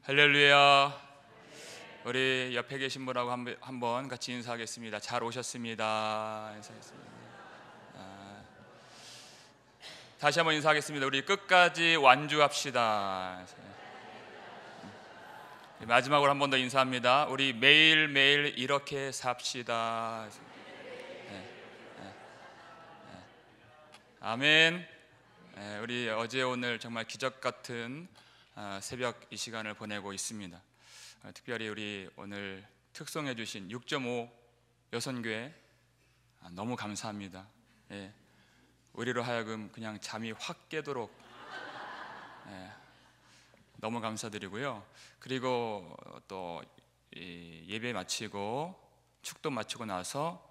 할렐루야. 우리 옆에 계신 분하고 한번 같이 인사하겠습니다. 잘 오셨습니다. 인사하겠습니다. 다시 한번 인사하겠습니다. 우리 끝까지 완주합시다. 마지막으로 한 번 더 인사합니다. 우리 매일매일 이렇게 삽시다. 아멘. 우리 어제 오늘 정말 기적 같은 새벽 이 시간을 보내고 있습니다. 특별히 우리 오늘 특송해 주신 6.5 여선교회 너무 감사합니다. 우리로 하여금 그냥 잠이 확 깨도록 너무 감사드리고요. 그리고 또 예배 마치고 축도 마치고 나서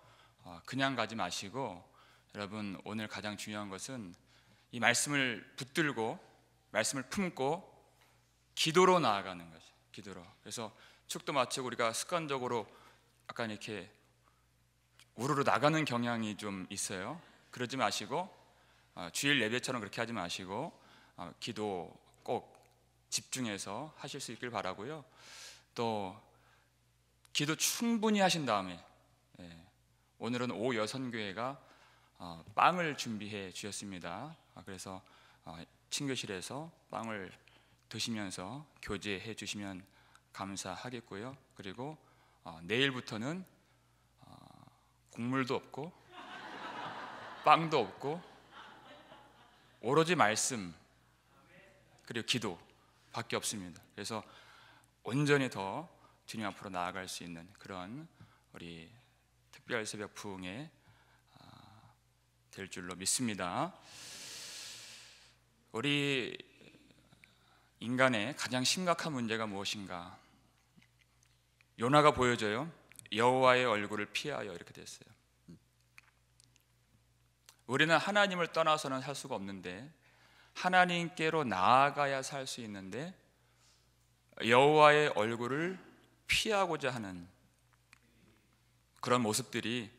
그냥 가지 마시고, 여러분 오늘 가장 중요한 것은 이 말씀을 붙들고 말씀을 품고 기도로 나아가는 거죠. 기도로. 그래서 축도 마치고 우리가 습관적으로 약간 이렇게 우르르 나가는 경향이 좀 있어요. 그러지 마시고 주일 예배처럼 그렇게 하지 마시고 기도 꼭 집중해서 하실 수 있길 바라고요. 또 기도 충분히 하신 다음에 오늘은 오여선교회가 빵을 준비해 주셨습니다. 그래서 친교실에서 빵을 드시면서 교제해 주시면 감사하겠고요. 그리고 내일부터는 국물도 없고 빵도 없고 오로지 말씀 그리고 기도 밖에 없습니다. 그래서 온전히 더 주님 앞으로 나아갈 수 있는 그런 우리 특별 새벽 부흥회 될 줄로 믿습니다. 우리 인간의 가장 심각한 문제가 무엇인가? 요나가 보여줘요. 여호와의 얼굴을 피하여 이렇게 됐어요. 우리는 하나님을 떠나서는 살 수가 없는데, 하나님께로 나아가야 살 수 있는데 여호와의 얼굴을 피하고자 하는 그런 모습들이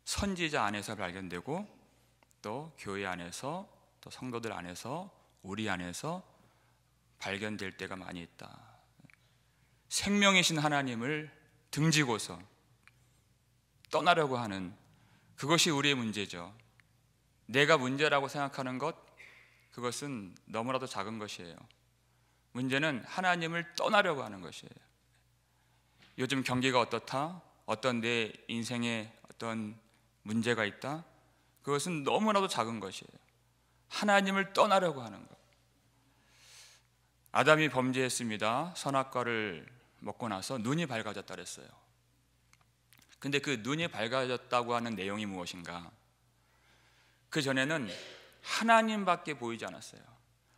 선지자 안에서 발견되고 또 교회 안에서 또 성도들 안에서 우리 안에서 발견될 때가 많이 있다. 생명이신 하나님을 등지고서 떠나려고 하는 그것이 우리의 문제죠. 내가 문제라고 생각하는 것, 그것은 너무나도 작은 것이에요. 문제는 하나님을 떠나려고 하는 것이에요. 요즘 경기가 어떻다? 어떤 내 인생에 어떤 문제가 있다? 그것은 너무나도 작은 것이에요. 하나님을 떠나려고 하는 것. 아담이 범죄했습니다. 선악과를 먹고 나서 눈이 밝아졌다 그랬어요. 근데 그 눈이 밝아졌다고 하는 내용이 무엇인가? 그 전에는 하나님밖에 보이지 않았어요.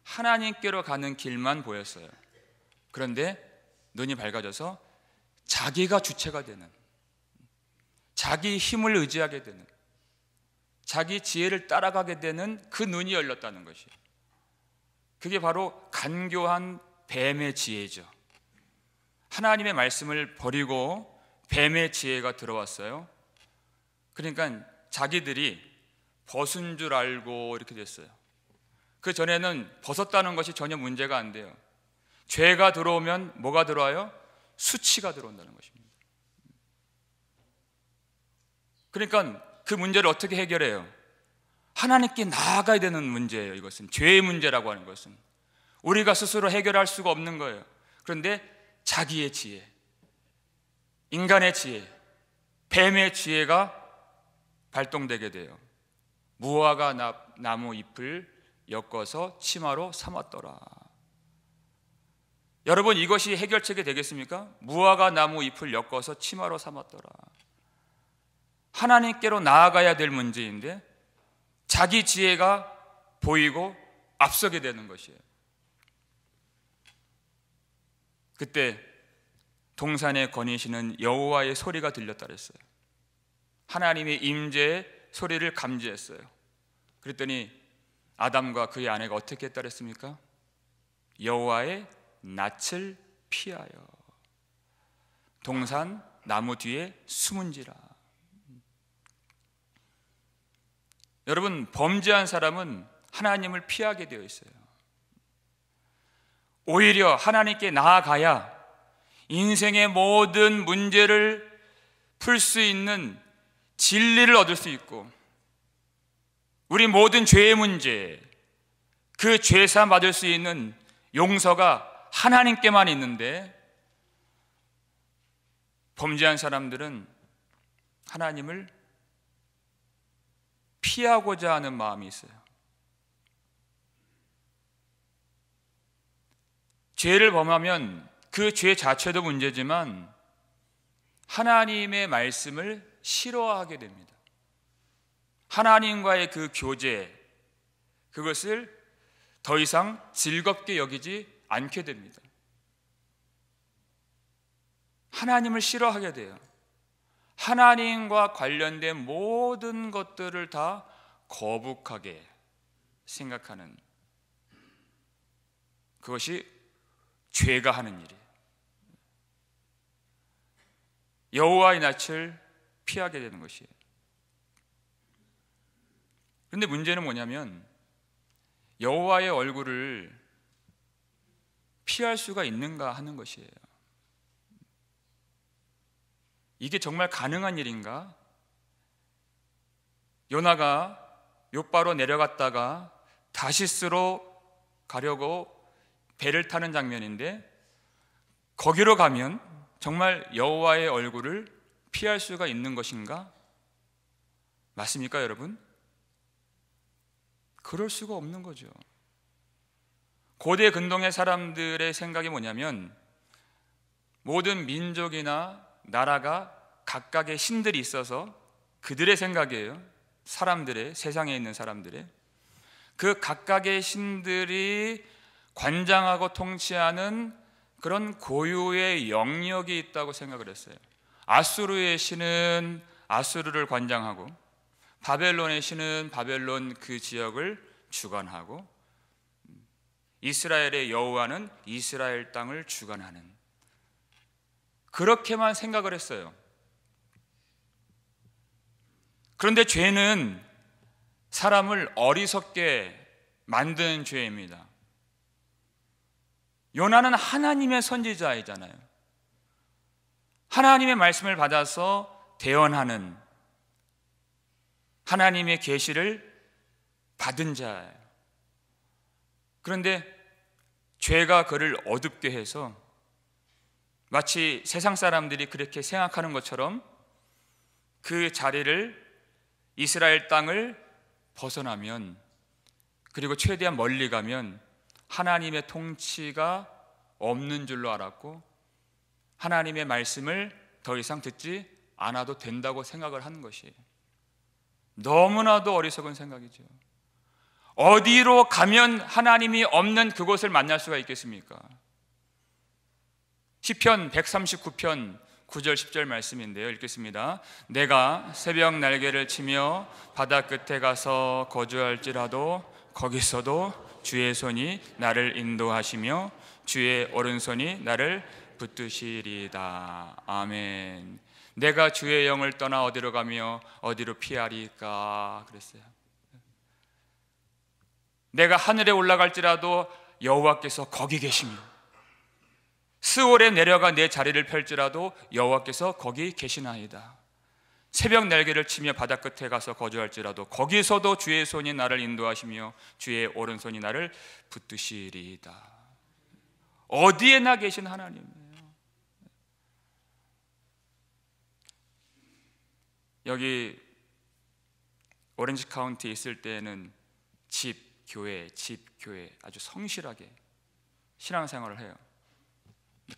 하나님께로 가는 길만 보였어요. 그런데 눈이 밝아져서 자기가 주체가 되는, 자기 힘을 의지하게 되는, 자기 지혜를 따라가게 되는 그 눈이 열렸다는 것이에요. 그게 바로 간교한 뱀의 지혜죠. 하나님의 말씀을 버리고 뱀의 지혜가 들어왔어요. 그러니까 자기들이 벗은 줄 알고 이렇게 됐어요. 그 전에는 벗었다는 것이 전혀 문제가 안 돼요. 죄가 들어오면 뭐가 들어와요? 수치가 들어온다는 것입니다. 그러니까 그 문제를 어떻게 해결해요? 하나님께 나아가야 되는 문제예요. 이것은 죄의 문제라고 하는 것은 우리가 스스로 해결할 수가 없는 거예요. 그런데 자기의 지혜, 인간의 지혜, 뱀의 지혜가 발동되게 돼요. 무화과 나무 잎을 엮어서 치마로 삼았더라. 여러분, 이것이 해결책이 되겠습니까? 무화과 나무 잎을 엮어서 치마로 삼았더라. 하나님께로 나아가야 될 문제인데 자기 지혜가 보이고 앞서게 되는 것이에요. 그때 동산에 거니시는 여호와의 소리가 들렸다 그랬어요. 하나님의 임재의 소리를 감지했어요. 그랬더니 아담과 그의 아내가 어떻게 했다 그랬습니까? 여호와의 낯을 피하여 동산 나무 뒤에 숨은지라. 여러분, 범죄한 사람은 하나님을 피하게 되어 있어요. 오히려 하나님께 나아가야 인생의 모든 문제를 풀 수 있는 진리를 얻을 수 있고, 우리 모든 죄의 문제, 그 죄사함 받을 수 있는 용서가 하나님께만 있는데, 범죄한 사람들은 하나님을 피하고자 하는 마음이 있어요. 죄를 범하면 그 죄 자체도 문제지만 하나님의 말씀을 싫어하게 됩니다. 하나님과의 그 교제, 그것을 더 이상 즐겁게 여기지 않게 됩니다. 하나님을 싫어하게 돼요. 하나님과 관련된 모든 것들을 다 거북하게 생각하는, 그것이 죄가 하는 일이에요. 여호와의 낯을 피하게 되는 것이에요. 그런데 문제는 뭐냐면, 여호와의 얼굴을 피할 수가 있는가 하는 것이에요. 이게 정말 가능한 일인가? 요나가 욥바로 내려갔다가 다시스로 가려고 배를 타는 장면인데, 거기로 가면 정말 여호와의 얼굴을 피할 수가 있는 것인가? 맞습니까, 여러분? 그럴 수가 없는 거죠. 고대 근동의 사람들의 생각이 뭐냐면, 모든 민족이나 나라가 각각의 신들이 있어서, 그들의 생각이에요. 사람들의, 세상에 있는 사람들의 그 각각의 신들이 관장하고 통치하는 그런 고유의 영역이 있다고 생각을 했어요. 아수르의 신은 아수르를 관장하고, 바벨론의 신은 바벨론 그 지역을 주관하고, 이스라엘의 여호와는 이스라엘 땅을 주관하는, 그렇게만 생각을 했어요. 그런데 죄는 사람을 어리석게 만드는 죄입니다. 요나는 하나님의 선지자이잖아요. 하나님의 말씀을 받아서 대언하는, 하나님의 계시를 받은 자예요. 그런데 죄가 그를 어둡게 해서 마치 세상 사람들이 그렇게 생각하는 것처럼 그 자리를, 이스라엘 땅을 벗어나면, 그리고 최대한 멀리 가면 하나님의 통치가 없는 줄로 알았고, 하나님의 말씀을 더 이상 듣지 않아도 된다고 생각을 하는 것이에요. 너무나도 어리석은 생각이죠. 어디로 가면 하나님이 없는 그곳을 만날 수가 있겠습니까? 시편 139편 9절 10절 말씀인데요, 읽겠습니다. 내가 새벽 날개를 치며 바다 끝에 가서 거주할지라도 거기서도 주의 손이 나를 인도하시며 주의 오른손이 나를 붙드시리다. 아멘. 내가 주의 영을 떠나 어디로 가며 어디로 피하리까 그랬어요. 내가 하늘에 올라갈지라도 여호와께서 거기 계시며, 스올에 내려가 내 자리를 펼지라도 여호와께서 거기 계시나이다. 새벽 날개를 치며 바다 끝에 가서 거주할지라도 거기서도 주의 손이 나를 인도하시며 주의 오른손이 나를 붙드시리이다. 어디에나 계신 하나님이에요. 여기 오렌지 카운티에 있을 때는 집 교회 아주 성실하게 신앙생활을 해요.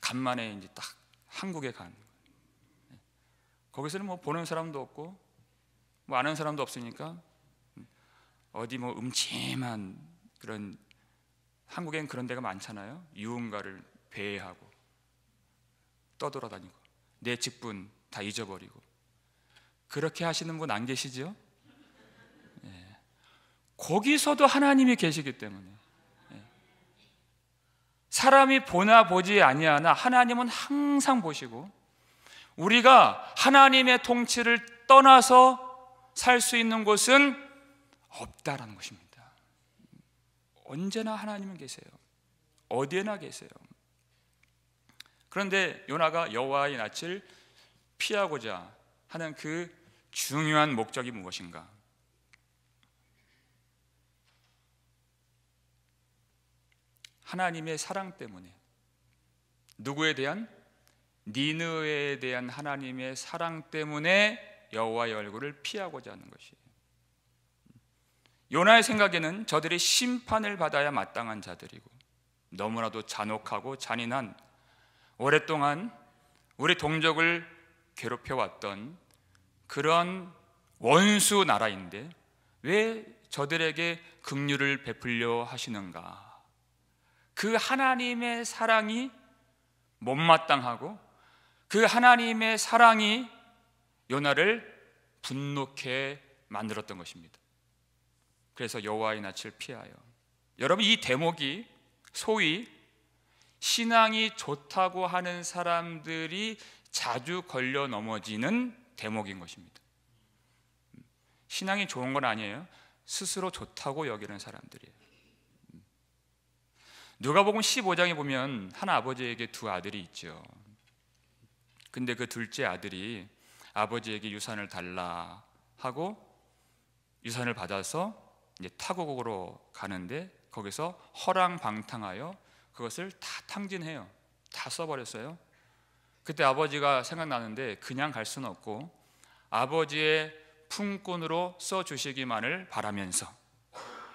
간만에 이제 딱 한국에 간, 거기서는 뭐 보는 사람도 없고 뭐 아는 사람도 없으니까 어디 뭐 음침한 그런, 한국엔 그런 데가 많잖아요. 유흥가를 배회하고 떠돌아다니고 내 직분 다 잊어버리고, 그렇게 하시는 분 안 계시죠? 거기서도 하나님이 계시기 때문에 사람이 보나 보지 아니하나 하나님은 항상 보시고, 우리가 하나님의 통치를 떠나서 살 수 있는 곳은 없다라는 것입니다. 언제나 하나님은 계세요. 어디에나 계세요. 그런데 요나가 여호와의 낯을 피하고자 하는 그 중요한 목적이 무엇인가? 하나님의 사랑 때문에. 누구에 대한? 니느웨에 대한 하나님의 사랑 때문에 여호와의 얼굴을 피하고자 하는 것이에요. 요나의 생각에는 저들이 심판을 받아야 마땅한 자들이고 너무나도 잔혹하고 잔인한, 오랫동안 우리 동족을 괴롭혀왔던 그런 원수 나라인데 왜 저들에게 긍휼을 베풀려 하시는가? 그 하나님의 사랑이 못마땅하고 그 하나님의 사랑이 요나를 분노케 만들었던 것입니다. 그래서 여호와의 낯을 피하여. 여러분, 이 대목이 소위 신앙이 좋다고 하는 사람들이 자주 걸려 넘어지는 대목인 것입니다. 신앙이 좋은 건 아니에요. 스스로 좋다고 여기는 사람들이에요. 누가복음 15장에 보면 한 아버지에게 두 아들이 있죠. 근데 그 둘째 아들이 아버지에게 유산을 달라 하고 유산을 받아서 이제 타국으로 가는데 거기서 허랑방탕하여 그것을 다 탕진해요. 다 써버렸어요. 그때 아버지가 생각나는데 그냥 갈 수는 없고 아버지의 품꾼으로 써주시기만을 바라면서,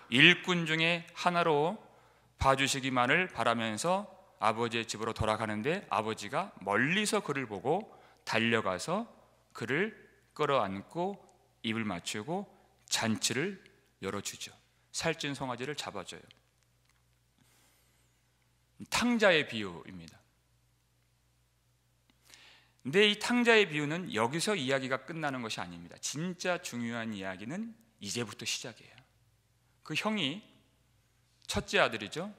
일꾼 중에 하나로 봐주시기만을 바라면서 아버지의 집으로 돌아가는데 아버지가 멀리서 그를 보고 달려가서 그를 끌어안고 입을 맞추고 잔치를 열어주죠. 살찐 송아지를 잡아줘요. 탕자의 비유입니다. 근데 이 탕자의 비유는 여기서 이야기가 끝나는 것이 아닙니다. 진짜 중요한 이야기는 이제부터 시작이에요. 그 형이 첫째 아들이죠.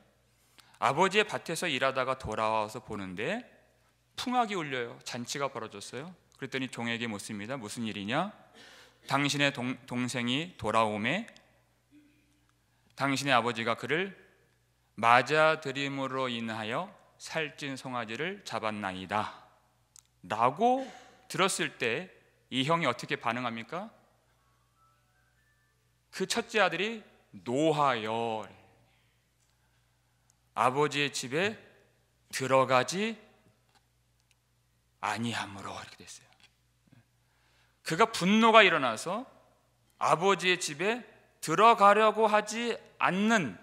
아버지의 밭에서 일하다가 돌아와서 보는데 풍악이 울려요. 잔치가 벌어졌어요. 그랬더니 종에게 묻습니다. 무슨 일이냐? 당신의 동생이 돌아오매 당신의 아버지가 그를 맞아들임으로 인하여 살찐 송아지를 잡았나이다 라고 들었을 때 이 형이 어떻게 반응합니까? 그 첫째 아들이 노하여 아버지의 집에 들어가지 아니함으로 이렇게 됐어요. 그가 분노가 일어나서 아버지의 집에 들어가려고 하지 않는,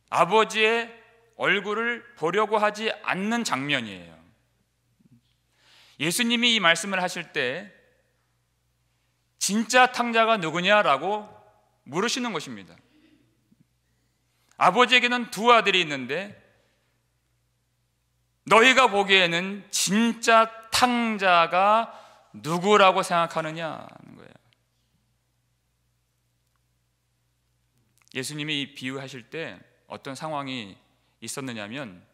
아버지의 얼굴을 보려고 하지 않는 장면이에요. 예수님이 이 말씀을 하실 때 진짜 탕자가 누구냐라고 물으시는 것입니다. 아버지에게는 두 아들이 있는데 너희가 보기에는 진짜 탕자가 누구라고 생각하느냐는 거예요. 예수님이 이 비유하실 때 어떤 상황이 있었느냐면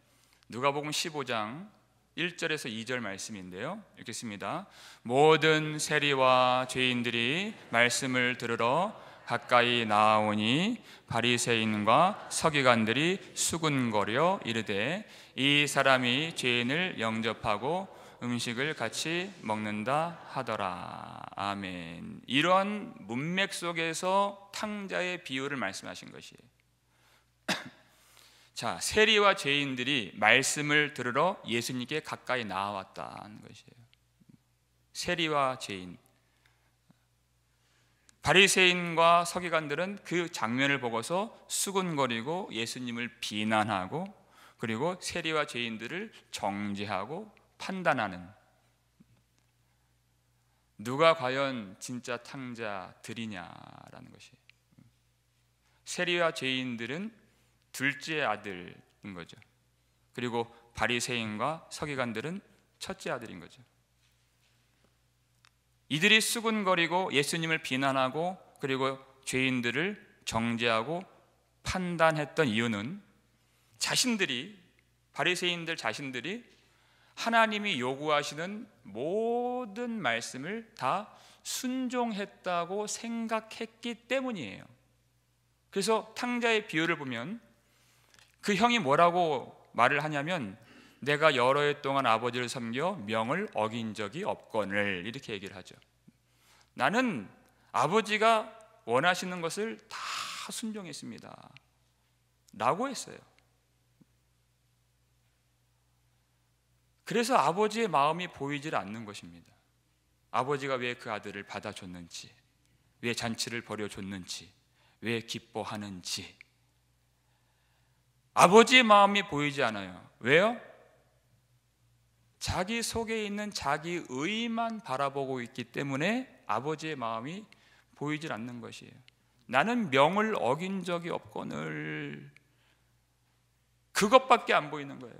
누가복음 15장 1절에서 2절 말씀인데요. 읽겠습니다. 모든 세리와 죄인들이 말씀을 들으러 가까이 나아오니 바리새인과 서기관들이 수군거려 이르되 이 사람이 죄인을 영접하고 음식을 같이 먹는다 하더라. 아멘. 이런 문맥 속에서 탕자의 비유를 말씀하신 것이에요. 자, 세리와 죄인들이 말씀을 들으러 예수님께 가까이 나아왔다는 것이에요. 세리와 죄인. 바리새인과 서기관들은 그 장면을 보고서 수군거리고 예수님을 비난하고 그리고 세리와 죄인들을 정죄하고 판단하는, 누가 과연 진짜 탕자들이냐라는 것이에요. 세리와 죄인들은 둘째 아들인 거죠. 그리고 바리새인과 서기관들은 첫째 아들인 거죠. 이들이 수군거리고 예수님을 비난하고 그리고 죄인들을 정죄하고 판단했던 이유는 자신들이, 바리새인들 자신들이 하나님이 요구하시는 모든 말씀을 다 순종했다고 생각했기 때문이에요. 그래서 탕자의 비유를 보면 그 형이 뭐라고 말을 하냐면 내가 여러 해 동안 아버지를 섬겨 명을 어긴 적이 없거늘, 이렇게 얘기를 하죠. 나는 아버지가 원하시는 것을 다 순종했습니다 라고 했어요. 그래서 아버지의 마음이 보이질 않는 것입니다. 아버지가 왜 그 아들을 받아줬는지, 왜 잔치를 벌여줬는지, 왜 기뻐하는지 아버지의 마음이 보이지 않아요. 왜요? 자기 속에 있는 자기 의만 바라보고 있기 때문에 아버지의 마음이 보이질 않는 것이에요. 나는 명을 어긴 적이 없거늘, 그것밖에 안 보이는 거예요.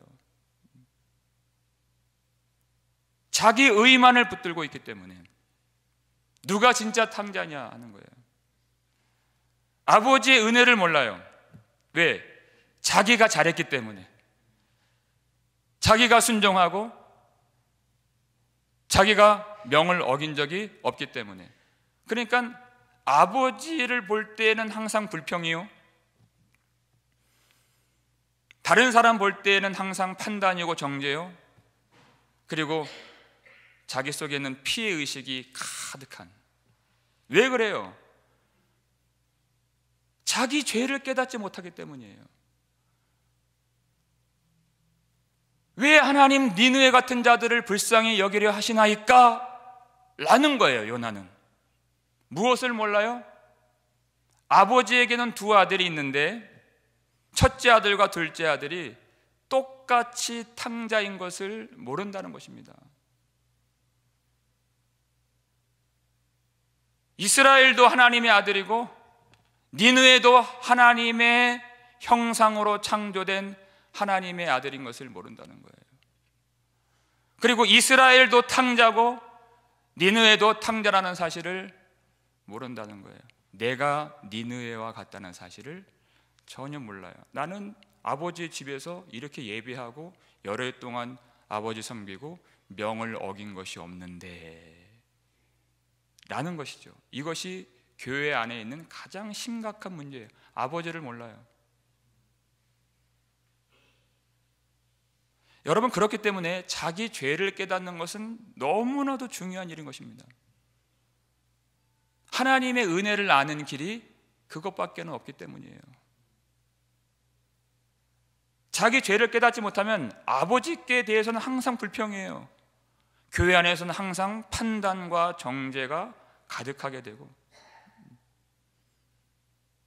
자기 의만을 붙들고 있기 때문에 누가 진짜 탕자냐 하는 거예요. 아버지의 은혜를 몰라요. 왜? 자기가 잘했기 때문에, 자기가 순종하고 자기가 명을 어긴 적이 없기 때문에. 그러니까 아버지를 볼 때는 항상 불평이요, 다른 사람 볼 때는 항상 판단이고 정죄요, 그리고 자기 속에는 피해의식이 가득한. 왜 그래요? 자기 죄를 깨닫지 못하기 때문이에요. 왜 하나님 니느웨 같은 자들을 불쌍히 여기려 하시나이까? 라는 거예요. 요나는 무엇을 몰라요? 아버지에게는 두 아들이 있는데 첫째 아들과 둘째 아들이 똑같이 탕자인 것을 모른다는 것입니다. 이스라엘도 하나님의 아들이고 니느웨도 하나님의 형상으로 창조된 하나님의 아들인 것을 모른다는 거예요. 그리고 이스라엘도 탕자고 니느웨도 탕자라는 사실을 모른다는 거예요. 내가 니느웨와 같다는 사실을 전혀 몰라요. 나는 아버지 집에서 이렇게 예배하고 여러 해 동안 아버지 섬기고 명을 어긴 것이 없는데 라는 것이죠. 이것이 교회 안에 있는 가장 심각한 문제예요. 아버지를 몰라요. 여러분, 그렇기 때문에 자기 죄를 깨닫는 것은 너무나도 중요한 일인 것입니다. 하나님의 은혜를 아는 길이 그것밖에 없기 때문이에요. 자기 죄를 깨닫지 못하면 아버지께 대해서는 항상 불평해요. 교회 안에서는 항상 판단과 정죄가 가득하게 되고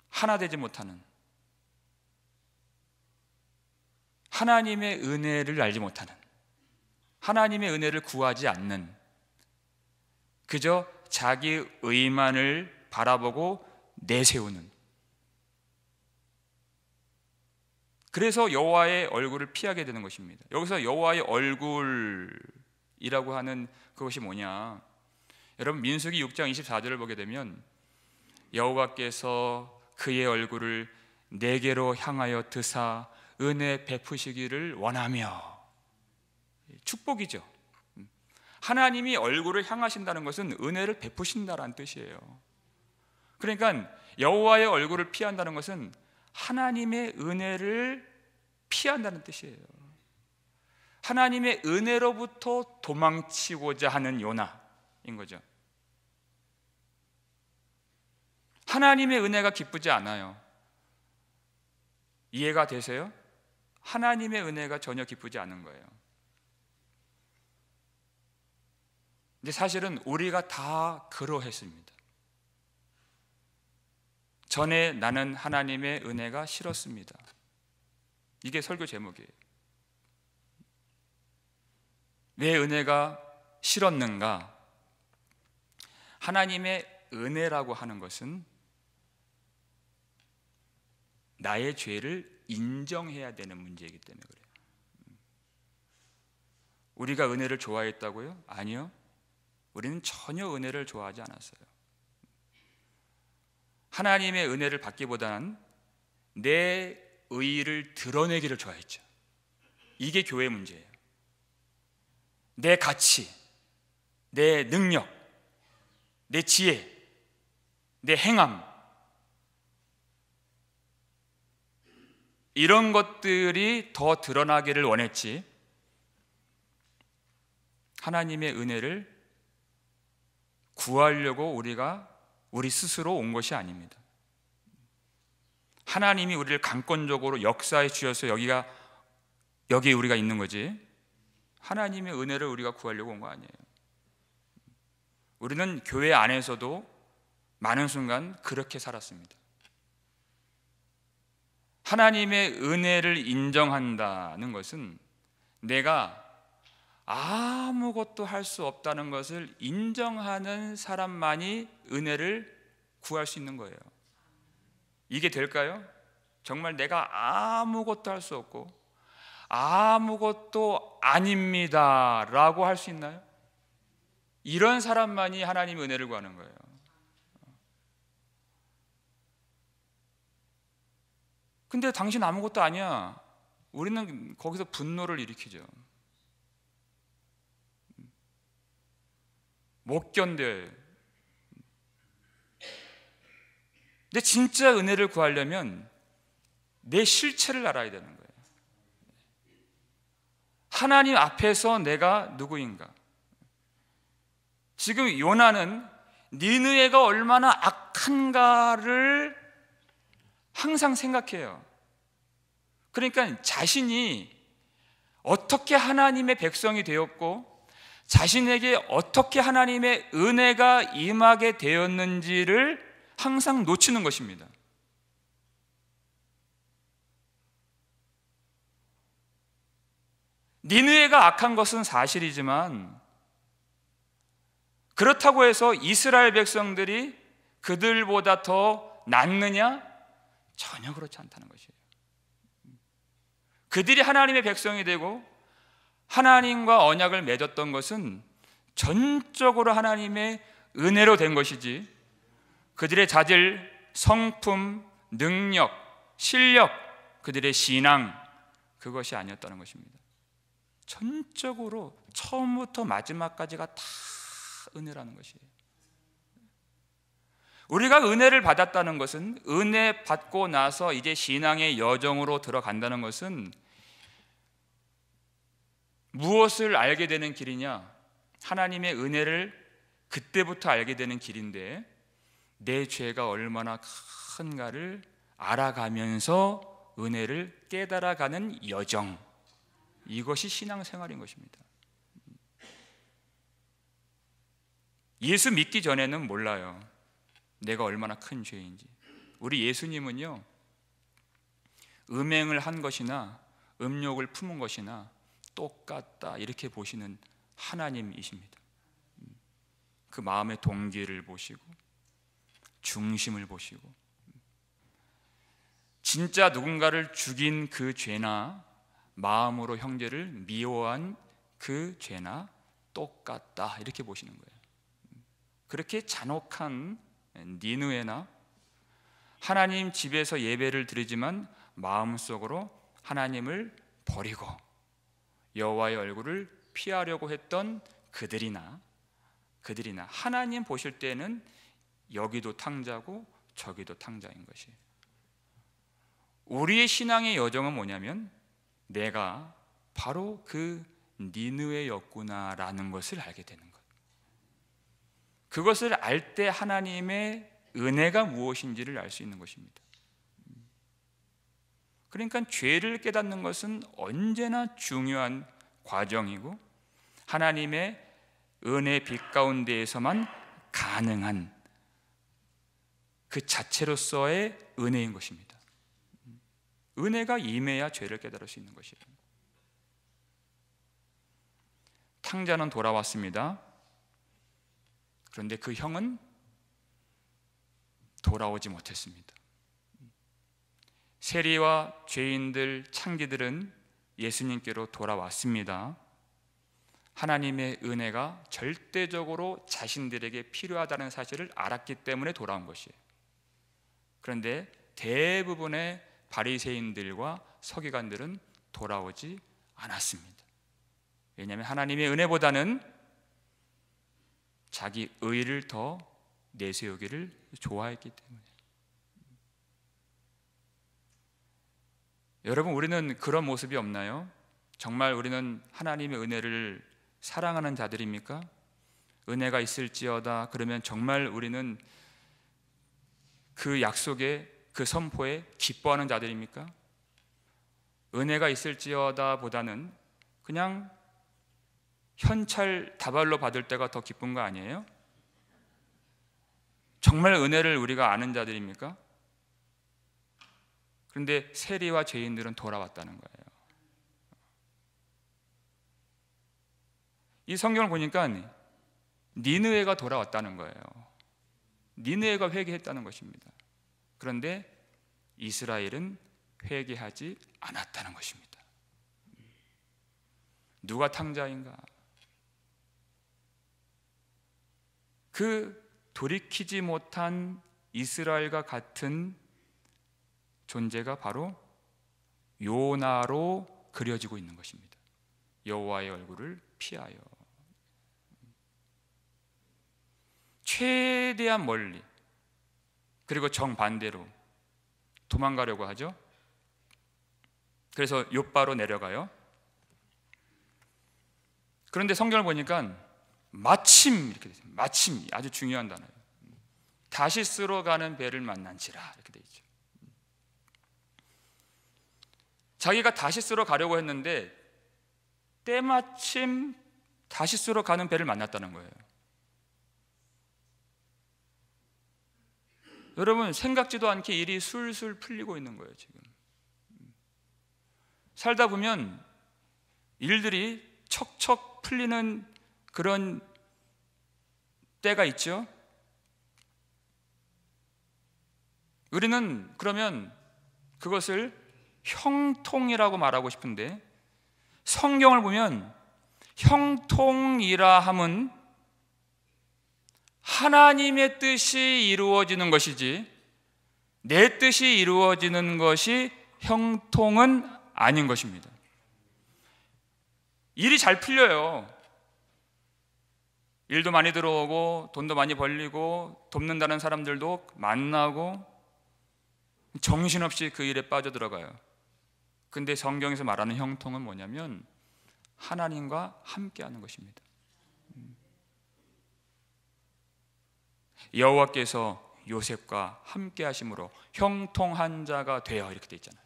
하나 되지 못하는, 하나님의 은혜를 알지 못하는, 하나님의 은혜를 구하지 않는, 그저 자기 의만을 바라보고 내세우는, 그래서 여호와의 얼굴을 피하게 되는 것입니다. 여기서 여호와의 얼굴이라고 하는 그것이 뭐냐? 여러분, 민수기 6장 24절을 보게 되면 여호와께서 그의 얼굴을 내게로 향하여 드사 은혜 베푸시기를 원하며, 축복이죠. 하나님이 얼굴을 향하신다는 것은 은혜를 베푸신다라는 뜻이에요. 그러니까 여호와의 얼굴을 피한다는 것은 하나님의 은혜를 피한다는 뜻이에요. 하나님의 은혜로부터 도망치고자 하는 요나인 거죠. 하나님의 은혜가 기쁘지 않아요. 이해가 되세요? 하나님의 은혜가 전혀 기쁘지 않은 거예요. 근데 사실은 우리가 다 그러했습니다. 전에 나는 하나님의 은혜가 싫었습니다. 이게 설교 제목이에요. 왜 은혜가 싫었는가? 하나님의 은혜라고 하는 것은 나의 죄를 인정해야 되는 문제이기 때문에 그래요. 우리가 은혜를 좋아했다고요? 아니요. 우리는 전혀 은혜를 좋아하지 않았어요. 하나님의 은혜를 받기보다는 내 의의를 드러내기를 좋아했죠. 이게 교회 문제예요. 내 가치, 내 능력, 내 지혜, 내 행함, 이런 것들이 더 드러나기를 원했지, 하나님의 은혜를 구하려고 우리 스스로 온 것이 아닙니다. 하나님이 우리를 강권적으로 역사해 주셔서 여기 우리가 있는 거지, 하나님의 은혜를 우리가 구하려고 온 거 아니에요. 우리는 교회 안에서도 많은 순간 그렇게 살았습니다. 하나님의 은혜를 인정한다는 것은 내가 아무것도 할 수 없다는 것을 인정하는 사람만이 은혜를 구할 수 있는 거예요. 이게 될까요? 정말 내가 아무것도 할 수 없고 아무것도 아닙니다 라고 할 수 있나요? 이런 사람만이 하나님의 은혜를 구하는 거예요. 근데 당신 아무것도 아니야, 우리는 거기서 분노를 일으키죠. 못 견뎌요. 근데 진짜 은혜를 구하려면 내 실체를 알아야 되는 거예요. 하나님 앞에서 내가 누구인가. 지금 요나는 니느웨가 얼마나 악한가를 항상 생각해요. 그러니까 자신이 어떻게 하나님의 백성이 되었고 자신에게 어떻게 하나님의 은혜가 임하게 되었는지를 항상 놓치는 것입니다. 니느웨가 악한 것은 사실이지만 그렇다고 해서 이스라엘 백성들이 그들보다 더 낫느냐? 전혀 그렇지 않다는 것이에요. 그들이 하나님의 백성이 되고 하나님과 언약을 맺었던 것은 전적으로 하나님의 은혜로 된 것이지, 그들의 자질, 성품, 능력, 실력, 그들의 신앙, 그것이 아니었다는 것입니다. 전적으로 처음부터 마지막까지가 다 은혜라는 것이에요. 우리가 은혜를 받았다는 것은, 은혜 받고 나서 이제 신앙의 여정으로 들어간다는 것은 무엇을 알게 되는 길이냐? 하나님의 은혜를 그때부터 알게 되는 길인데, 내 죄가 얼마나 큰가를 알아가면서 은혜를 깨달아가는 여정, 이것이 신앙생활인 것입니다. 예수 믿기 전에는 몰라요, 내가 얼마나 큰 죄인지. 우리 예수님은요, 음행을 한 것이나 음욕을 품은 것이나 똑같다 이렇게 보시는 하나님이십니다. 그 마음의 동기를 보시고 중심을 보시고, 진짜 누군가를 죽인 그 죄나 마음으로 형제를 미워한 그 죄나 똑같다 이렇게 보시는 거예요. 그렇게 잔혹한 니느웨나 하나님 집에서 예배를 드리지만 마음속으로 하나님을 버리고 여호와의 얼굴을 피하려고 했던 그들이나 하나님 보실 때는 여기도 탕자고 저기도 탕자인 것이에요. 우리의 신앙의 여정은 뭐냐면, 내가 바로 그 니느웨였구나라는 것을 알게 되는 것. 그것을 알 때 하나님의 은혜가 무엇인지를 알 수 있는 것입니다. 그러니까 죄를 깨닫는 것은 언제나 중요한 과정이고, 하나님의 은혜 빛 가운데에서만 가능한 그 자체로서의 은혜인 것입니다. 은혜가 임해야 죄를 깨달을 수 있는 것이에요. 탕자는 돌아왔습니다. 그런데 그 형은 돌아오지 못했습니다. 세리와 죄인들, 창기들은 예수님께로 돌아왔습니다. 하나님의 은혜가 절대적으로 자신들에게 필요하다는 사실을 알았기 때문에 돌아온 것이에요. 그런데 대부분의 바리새인들과 서기관들은 돌아오지 않았습니다. 왜냐하면 하나님의 은혜보다는 자기 의를 더 내세우기를 좋아했기 때문에. 여러분, 우리는 그런 모습이 없나요? 정말 우리는 하나님의 은혜를 사랑하는 자들입니까? 은혜가 있을지어다 그러면 정말 우리는 그 약속에, 그 선포에 기뻐하는 자들입니까? 은혜가 있을지어다 보다는 그냥 현찰 다발로 받을 때가 더 기쁜 거 아니에요? 정말 은혜를 우리가 아는 자들입니까? 그런데 세리와 죄인들은 돌아왔다는 거예요. 이 성경을 보니까 니느웨가 돌아왔다는 거예요. 니느웨가 회개했다는 것입니다. 그런데 이스라엘은 회개하지 않았다는 것입니다. 누가 탕자인가? 그 돌이키지 못한 이스라엘과 같은 존재가 바로 요나로 그려지고 있는 것입니다. 여호와의 얼굴을 피하여 최대한 멀리, 그리고 정반대로 도망가려고 하죠. 그래서 욥바로 내려가요. 그런데 성경을 보니까 마침 이렇게 되죠. 마침, 아주 중요한 단어예요. 다시스로 가는 배를 만난지라 이렇게 되어 있죠. 자기가 다시스로 가려고 했는데 때마침 다시스로 가는 배를 만났다는 거예요. 여러분, 생각지도 않게 일이 술술 풀리고 있는 거예요. 지금 살다 보면 일들이 척척 풀리는 그런 때가 있죠. 우리는 그러면 그것을 형통이라고 말하고 싶은데, 성경을 보면 형통이라 함은 하나님의 뜻이 이루어지는 것이지 내 뜻이 이루어지는 것이 형통은 아닌 것입니다. 일이 잘 풀려요. 일도 많이 들어오고 돈도 많이 벌리고 돕는다는 사람들도 만나고 정신없이 그 일에 빠져들어가요. 근데 성경에서 말하는 형통은 뭐냐면 하나님과 함께하는 것입니다. 여호와께서 요셉과 함께 하심으로 형통한 자가 되어, 이렇게 돼 있잖아요.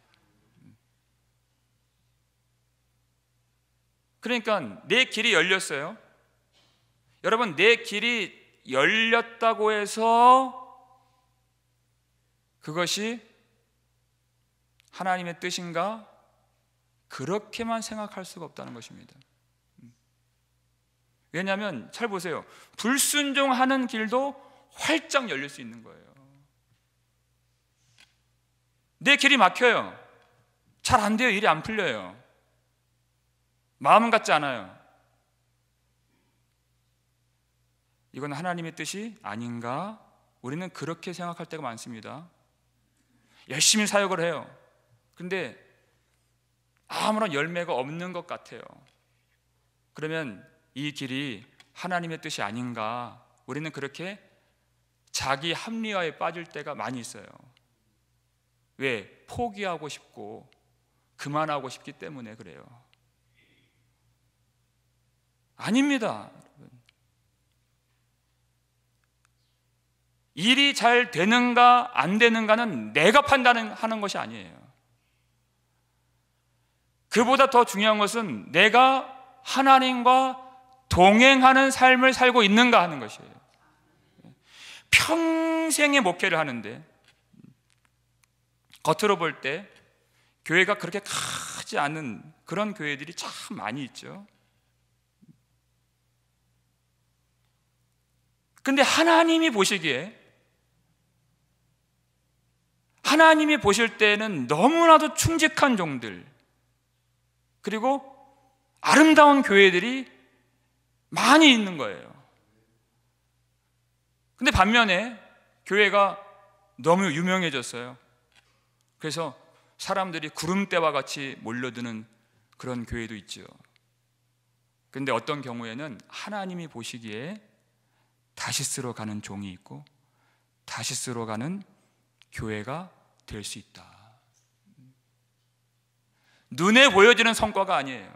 그러니까 내 길이 열렸어요. 여러분, 내 길이 열렸다고 해서 그것이 하나님의 뜻인가? 그렇게만 생각할 수가 없다는 것입니다. 왜냐하면 잘 보세요. 불순종하는 길도 활짝 열릴 수 있는 거예요. 내 길이 막혀요. 잘 안 돼요. 일이 안 풀려요. 마음 같지 않아요. 이건 하나님의 뜻이 아닌가? 우리는 그렇게 생각할 때가 많습니다. 열심히 사역을 해요. 근데 아무런 열매가 없는 것 같아요. 그러면 이 길이 하나님의 뜻이 아닌가? 우리는 그렇게 자기 합리화에 빠질 때가 많이 있어요. 왜? 포기하고 싶고 그만하고 싶기 때문에 그래요. 아닙니다. 일이 잘 되는가 안 되는가는 내가 판단하는 것이 아니에요. 그보다 더 중요한 것은 내가 하나님과 동행하는 삶을 살고 있는가 하는 것이에요. 평생의 목회를 하는데 겉으로 볼 때 교회가 그렇게 크지 않은 그런 교회들이 참 많이 있죠. 근데 하나님이 보실 때는 너무나도 충직한 종들, 그리고 아름다운 교회들이 많이 있는 거예요. 근데 반면에 교회가 너무 유명해졌어요. 그래서 사람들이 구름대와 같이 몰려드는 그런 교회도 있죠. 근데 어떤 경우에는 하나님이 보시기에 다시스로 가는 종이 있고 다시스로 가는 교회가 될 수 있다. 눈에 보여지는 성과가 아니에요.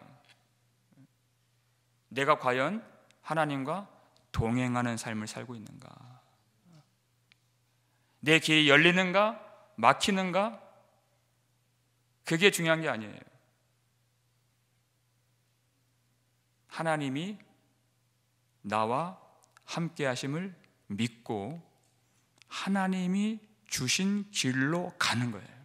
내가 과연 하나님과 동행하는 삶을 살고 있는가? 내 길이 열리는가? 막히는가? 그게 중요한 게 아니에요. 하나님이 나와 함께 하심을 믿고 하나님이 주신 길로 가는 거예요.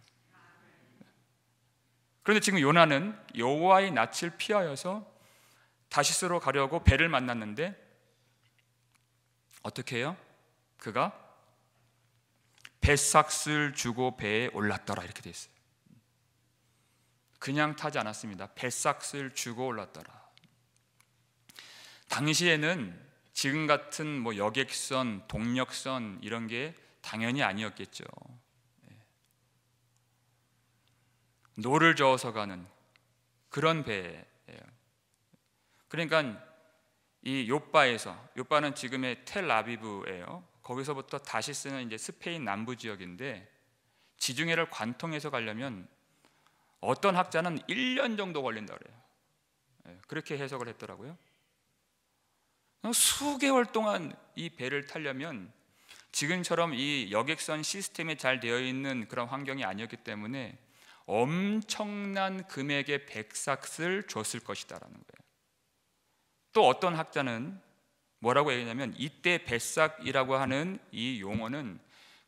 그런데 지금 요나는 여호와의 낯을 피하여서 다시스로 가려고 배를 만났는데 어떻게 해요? 그가 뱃삭을 주고 배에 올랐더라 이렇게 돼 있어요. 그냥 타지 않았습니다. 뱃삭을 주고 올랐더라. 당시에는 지금 같은 뭐 여객선, 동력선 이런 게 당연히 아니었겠죠. 노를 저어서 가는 그런 배예요. 그러니까 이 요빠는 지금의 텔아비브예요. 거기서부터 다시스는 이제 스페인 남부 지역인데 지중해를 관통해서 가려면 어떤 학자는 1년 정도 걸린다 그래요. 그렇게 해석을 했더라고요. 수개월 동안 이 배를 타려면 지금처럼 이 여객선 시스템이 잘 되어 있는 그런 환경이 아니었기 때문에 엄청난 금액의 백삭을 줬을 것이다라는 거예요. 또 어떤 학자는 뭐라고 얘기하냐면 이때 백삭이라고 하는 이 용어는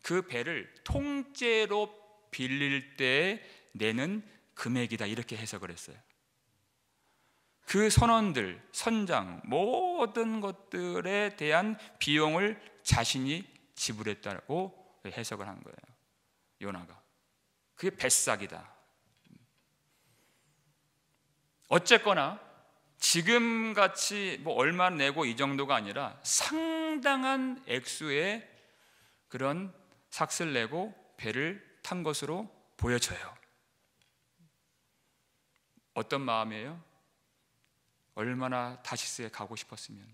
그 배를 통째로 빌릴 때 내는 금액이다 이렇게 해석을 했어요. 그 선원들, 선장 모든 것들에 대한 비용을 자신이 지불했다고 해석을 한 거예요. 요나가. 그게 뱃삭이다. 어쨌거나 지금같이 뭐 얼마 내고 이 정도가 아니라 상당한 액수의 그런 삭을 내고 배를 탄 것으로 보여져요. 어떤 마음이에요? 얼마나 다시스에 가고 싶었으면,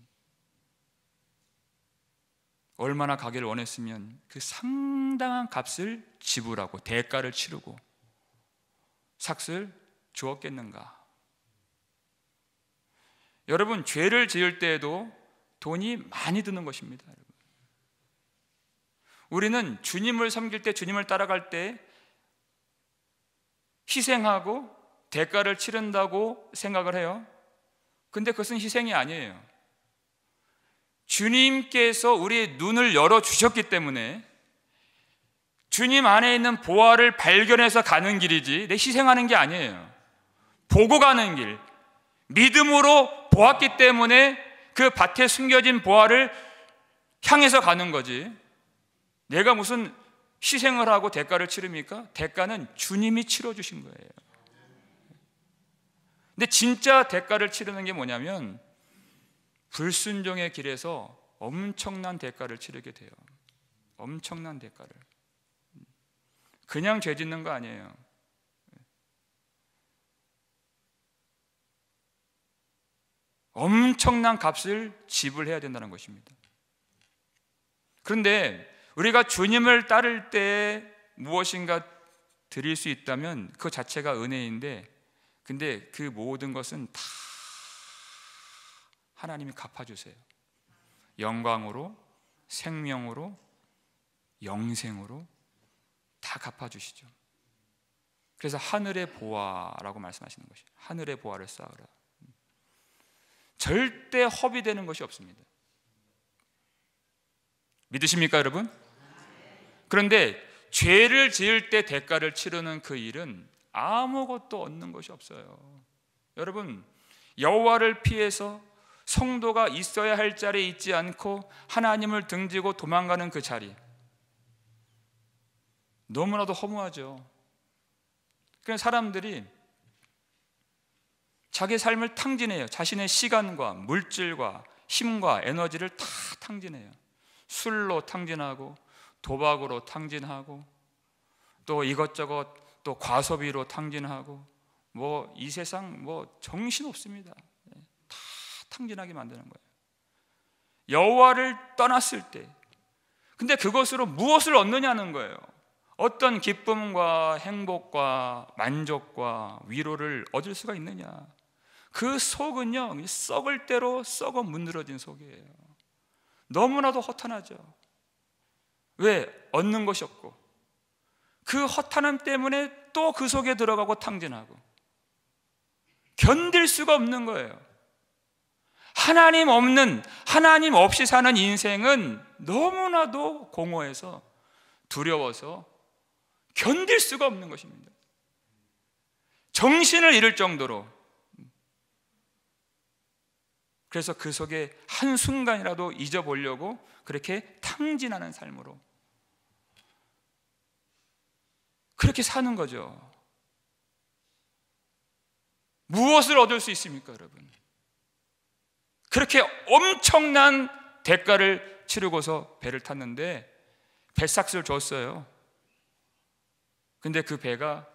얼마나 가기를 원했으면 그 상당한 값을 지불하고 대가를 치르고 삭을 주었겠는가. 여러분, 죄를 지을 때에도 돈이 많이 드는 것입니다. 우리는 주님을 섬길 때, 주님을 따라갈 때 희생하고 대가를 치른다고 생각을 해요. 근데 그것은 희생이 아니에요. 주님께서 우리의 눈을 열어주셨기 때문에 주님 안에 있는 보화를 발견해서 가는 길이지 내 희생하는 게 아니에요. 보고 가는 길, 믿음으로 보았기 때문에 그 밭에 숨겨진 보화를 향해서 가는 거지, 내가 무슨 희생을 하고 대가를 치릅니까? 대가는 주님이 치러주신 거예요. 근데 진짜 대가를 치르는 게 뭐냐면 불순종의 길에서 엄청난 대가를 치르게 돼요. 엄청난 대가를. 그냥 죄 짓는 거 아니에요. 엄청난 값을 지불해야 된다는 것입니다. 그런데 우리가 주님을 따를 때 무엇인가 드릴 수 있다면 그 자체가 은혜인데, 근데 그 모든 것은 다 하나님이 갚아주세요. 영광으로, 생명으로, 영생으로 다 갚아주시죠. 그래서 하늘의 보화라고 말씀하시는 것이에요. 하늘의 보화를 쌓으라. 절대 허비되는 것이 없습니다. 믿으십니까, 여러분? 그런데 죄를 지을 때 대가를 치르는 그 일은 아무것도 얻는 것이 없어요. 여러분, 여호와를 피해서 성도가 있어야 할 자리에 있지 않고 하나님을 등지고 도망가는 그 자리, 너무나도 허무하죠. 그냥 사람들이 자기 삶을 탕진해요. 자신의 시간과 물질과 힘과 에너지를 다 탕진해요. 술로 탕진하고 도박으로 탕진하고 또 이것저것 또 과소비로 탕진하고 뭐 이 세상 뭐 정신 없습니다. 다 탕진하게 만드는 거예요. 여호와를 떠났을 때, 근데 그것으로 무엇을 얻느냐는 거예요. 어떤 기쁨과 행복과 만족과 위로를 얻을 수가 있느냐? 그 속은요, 썩을 대로 썩어 문드러진 속이에요. 너무나도 허탄하죠. 왜? 얻는 것이 없고, 그 허탄함 때문에 또 그 속에 들어가고 탕진하고 견딜 수가 없는 거예요. 하나님 없는, 하나님 없이 사는 인생은 너무나도 공허해서 두려워서 견딜 수가 없는 것입니다. 정신을 잃을 정도로. 그래서 그 속에 한순간이라도 잊어보려고 그렇게 탕진하는 삶으로 그렇게 사는 거죠. 무엇을 얻을 수 있습니까, 여러분? 그렇게 엄청난 대가를 치르고서 배를 탔는데 배삭스를 줬어요. 근데 그 배가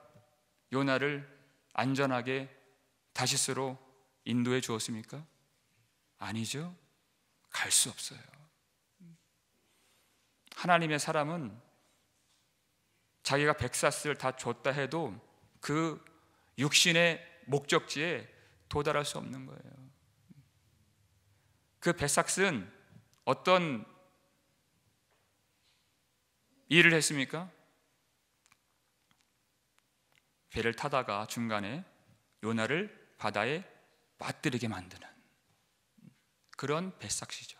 요나를 안전하게 다시스로 인도해 주었습니까? 아니죠. 갈 수 없어요. 하나님의 사람은 자기가 백사스를 다 줬다 해도 그 육신의 목적지에 도달할 수 없는 거예요. 그 베삭스는 어떤 일을 했습니까? 배를 타다가 중간에 요나를 바다에 빠뜨리게 만드는 그런 베삭시죠.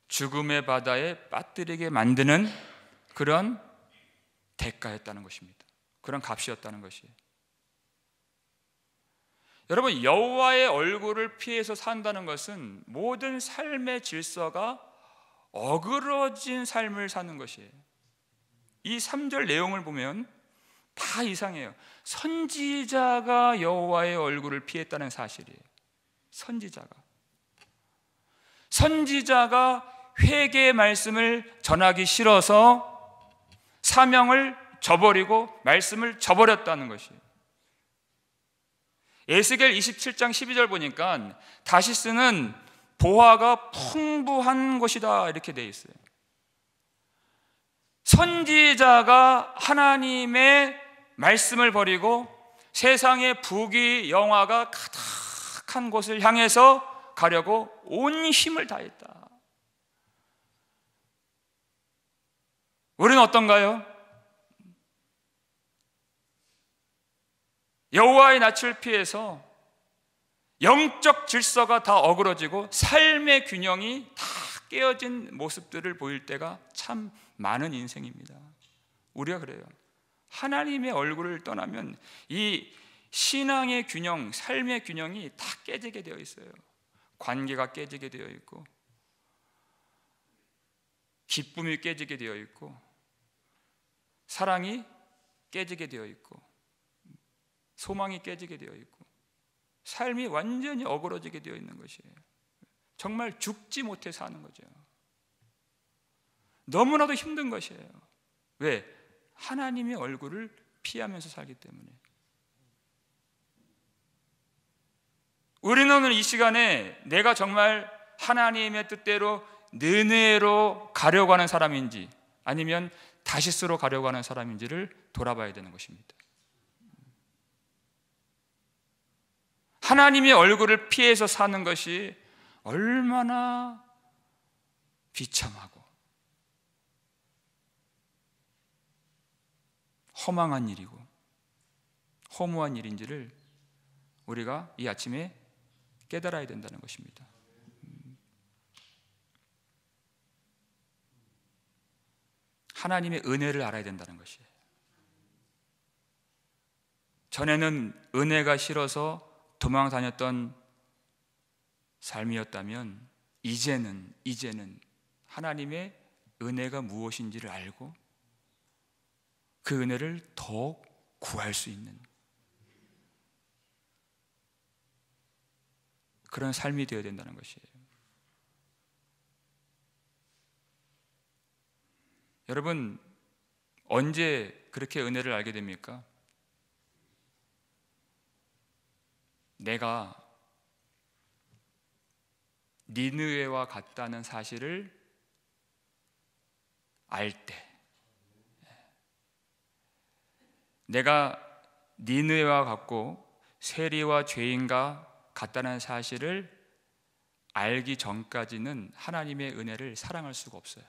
죽음의 바다에 빠뜨리게 만드는 그런 대가였다는 것입니다. 그런 값이었다는 것이에요. 여러분, 여호와의 얼굴을 피해서 산다는 것은 모든 삶의 질서가 어그러진 삶을 사는 것이에요. 이 3절 내용을 보면 다 이상해요. 선지자가 여호와의 얼굴을 피했다는 사실이에요. 선지자가 회개의 말씀을 전하기 싫어서 사명을 저버리고 말씀을 저버렸다는 것이에요. 에스겔 27장 12절 보니까 다시스는 보화가 풍부한 곳이다 이렇게 되어 있어요. 선지자가 하나님의 말씀을 버리고 세상의 부귀 영화가 가득한 곳을 향해서 가려고 온 힘을 다했다. 우리는 어떤가요? 여호와의 낯을 피해서 영적 질서가 다 어그러지고 삶의 균형이 다 깨어진 모습들을 보일 때가 참 많은 인생입니다. 우리가 그래요. 하나님의 얼굴을 떠나면 이 신앙의 균형, 삶의 균형이 다 깨지게 되어 있어요. 관계가 깨지게 되어 있고, 기쁨이 깨지게 되어 있고, 사랑이 깨지게 되어 있고, 소망이 깨지게 되어 있고, 삶이 완전히 어그러지게 되어 있는 것이에요. 정말 죽지 못해 사는 거죠. 너무나도 힘든 것이에요. 왜? 하나님의 얼굴을 피하면서 살기 때문에. 우리는 오늘 이 시간에 내가 정말 하나님의 뜻대로 느네로 가려고 하는 사람인지 아니면 다시스로 가려고 하는 사람인지를 돌아봐야 되는 것입니다. 하나님의 얼굴을 피해서 사는 것이 얼마나 비참하고 허망한 일이고 허무한 일인지를 우리가 이 아침에 깨달아야 된다는 것입니다. 하나님의 은혜를 알아야 된다는 것이에요. 전에는 은혜가 싫어서 도망 다녔던 삶이었다면 이제는 하나님의 은혜가 무엇인지를 알고 그 은혜를 더욱 구할 수 있는 그런 삶이 되어야 된다는 것이에요. 여러분, 언제 그렇게 은혜를 알게 됩니까? 내가 니느웨와 같다는 사실을 알 때, 내가 니느웨와 같고 세리와 죄인과 같다는 사실을 알기 전까지는 하나님의 은혜를 사랑할 수가 없어요.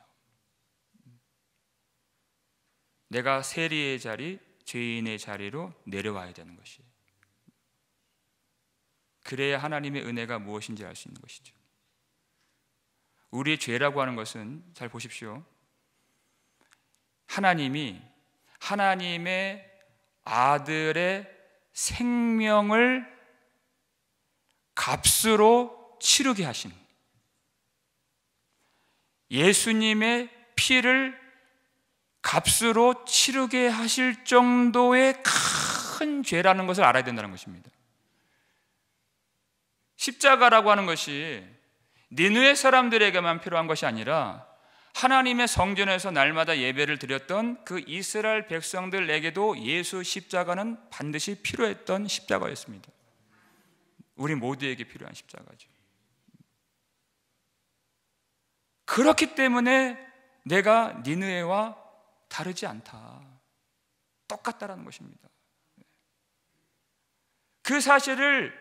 내가 세리의 자리, 죄인의 자리로 내려와야 되는 것이에요. 그래야 하나님의 은혜가 무엇인지 알 수 있는 것이죠. 우리의 죄라고 하는 것은 잘 보십시오. 하나님이 하나님의 아들의 생명을 값으로 치르게 하신, 예수님의 피를 값으로 치르게 하실 정도의 큰 죄라는 것을 알아야 된다는 것입니다. 십자가라고 하는 것이 니느웨 사람들에게만 필요한 것이 아니라 하나님의 성전에서 날마다 예배를 드렸던 그 이스라엘 백성들에게도 예수 십자가는 반드시 필요했던 십자가였습니다. 우리 모두에게 필요한 십자가죠. 그렇기 때문에 내가 니느웨와 다르지 않다, 똑같다라는 것입니다. 그 사실을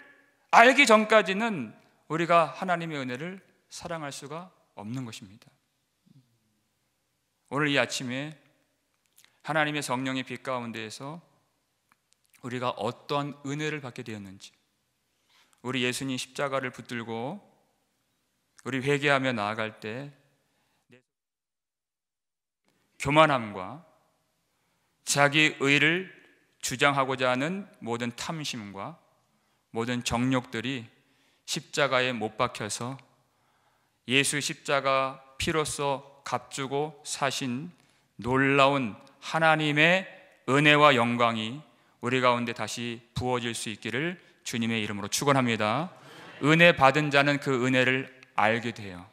알기 전까지는 우리가 하나님의 은혜를 사랑할 수가 없는 것입니다. 오늘 이 아침에 하나님의 성령의 빛 가운데에서 우리가 어떠한 은혜를 받게 되었는지, 우리 예수님 십자가를 붙들고 우리 회개하며 나아갈 때 교만함과 자기 의를 주장하고자 하는 모든 탐심과 모든 정욕들이 십자가에 못 박혀서 예수 십자가 피로써 값주고 사신 놀라운 하나님의 은혜와 영광이 우리 가운데 다시 부어질 수 있기를 주님의 이름으로 축원합니다. 은혜 받은 자는 그 은혜를 알게 돼요.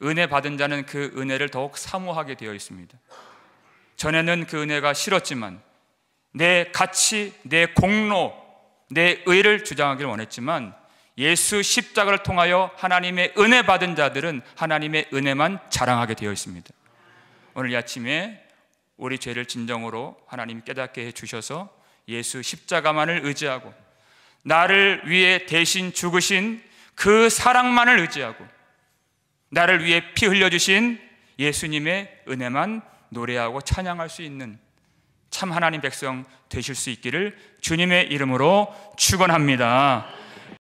은혜 받은 자는 그 은혜를 더욱 사모하게 되어 있습니다. 전에는 그 은혜가 싫었지만, 내 가치, 내 공로, 내 의를 주장하기를 원했지만, 예수 십자가를 통하여 하나님의 은혜 받은 자들은 하나님의 은혜만 자랑하게 되어 있습니다. 오늘 이 아침에 우리 죄를 진정으로 하나님 깨닫게 해주셔서 예수 십자가만을 의지하고 나를 위해 대신 죽으신 그 사랑만을 의지하고 나를 위해 피 흘려주신 예수님의 은혜만 노래하고 찬양할 수 있는 참 하나님 백성 되실 수 있기를 주님의 이름으로 축원합니다.